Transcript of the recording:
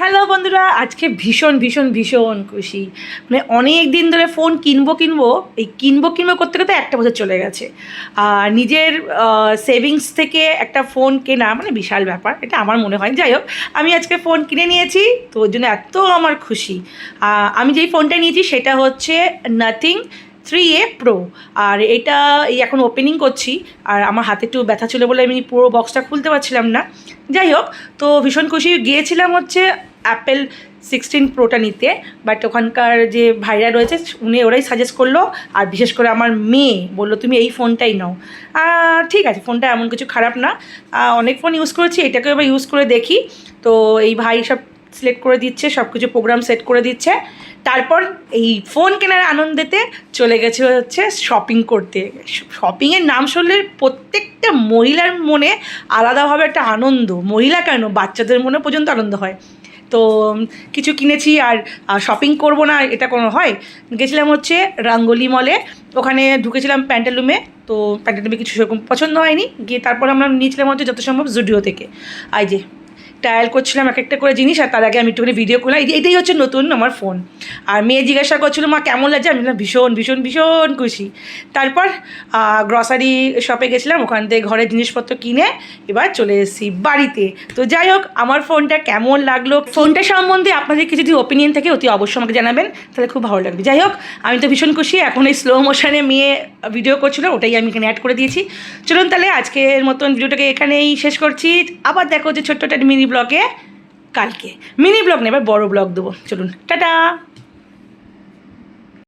Hello বন্ধুরা, আজকে ভীষণ ভীষণ ভীষণ খুশি। মানে অনেক দিন ধরে ফোন কিনবো এই কিনবো করতে করতে একটা বছর চলে গেছে। আর নিজের সেভিংস থেকে একটা ফোন কেনা মানে বিশাল ব্যাপার, এটা আমার মনে হয়। যাই হোক, আমি আজকে ফোন কিনে নিয়েছি, তো ওর জন্য এত আমার খুশি। আমি যেই ফোনটা নিয়েছি সেটা হচ্ছে নাথিং 3A Pro। আর এটা এই এখন ওপেনিং করছি, আর আমার হাতে একটু ব্যথা ছিল বলে আমি পুরো বক্সটা খুলতে পারছিলাম না। যাই হোক, তো ভীষণ খুশি। গিয়েছিলাম হচ্ছে অ্যাপেল 16 প্রোটা নিতে, বাট ওখানকার যে ভাইরা রয়েছে ওরাই সাজেস্ট করলো, আর বিশেষ করে আমার মেয়ে বললো তুমি এই ফোনটাই নাও। ঠিক আছে, ফোনটা এমন কিছু খারাপ না, অনেক ফোন ইউজ করেছি, এটাকে এবার ইউজ করে দেখি। তো এই ভাই সব সিলেক্ট করে দিচ্ছে, সব কিছু প্রোগ্রাম সেট করে দিচ্ছে। তারপর এই ফোন কেনার আনন্দেতে চলে গেছে হচ্ছে শপিং করতে। শপিংয়ের নাম শুনলে প্রত্যেকটা মহিলার মনে আলাদাভাবে একটা আনন্দ, মহিলা কেন বাচ্চাদের মনে পর্যন্ত আনন্দ হয়। তো কিছু কিনেছি, আর শপিং করব না এটা কোনো হয়। গেছিলাম হচ্ছে রঙ্গোলি মলে, ওখানে ঢুকেছিলাম প্যান্টালুমে। তো প্যান্টালুমে কিছু সেরকম পছন্দ হয়নি, গিয়ে তারপর আমরা নিয়েছিলাম হচ্ছে যত সম্ভব জুডিও থেকে। এই যে ট্রায়াল করছিলাম এক একটা করে জিনিস, আর তার আগে আমি একটুখানি ভিডিও করলাম। এটাই হচ্ছে নতুন আমার ফোন। আর মেয়ে জিজ্ঞাসা করছিলো মা কেমন লাগছে, আমি বললাম ভীষণ ভীষণ ভীষণ খুশি। তারপর গ্রসারি শপে গেছিলাম, ওখান থেকে ঘরের জিনিসপত্র কিনে এবার চলে এসেছি বাড়িতে। তো যাই হোক, আমার ফোনটা কেমন লাগলো, ফোনটা সম্বন্ধে আপনাদের কিছু যদি ওপিনিয়ন থাকে অতি অবশ্যই আমাকে জানাবেন, তাহলে খুব ভালো লাগবে। যাই হোক, আমি তো ভীষণ খুশি। এখন এই স্লো মোশনে মেয়ে ভিডিও করছিলো, ওটাই আমি এখানে অ্যাড করে দিয়েছি। চলুন তাহলে আজকের মতন ভিডিওটাকে এখানেই শেষ করছি। আবার দেখো যে ছোট্ট একটা মিনি ব্লগে কালকে। মিনি ব্লগ নেই, এবার বড়ো ব্লগ দেবো। চলুন, টাটা।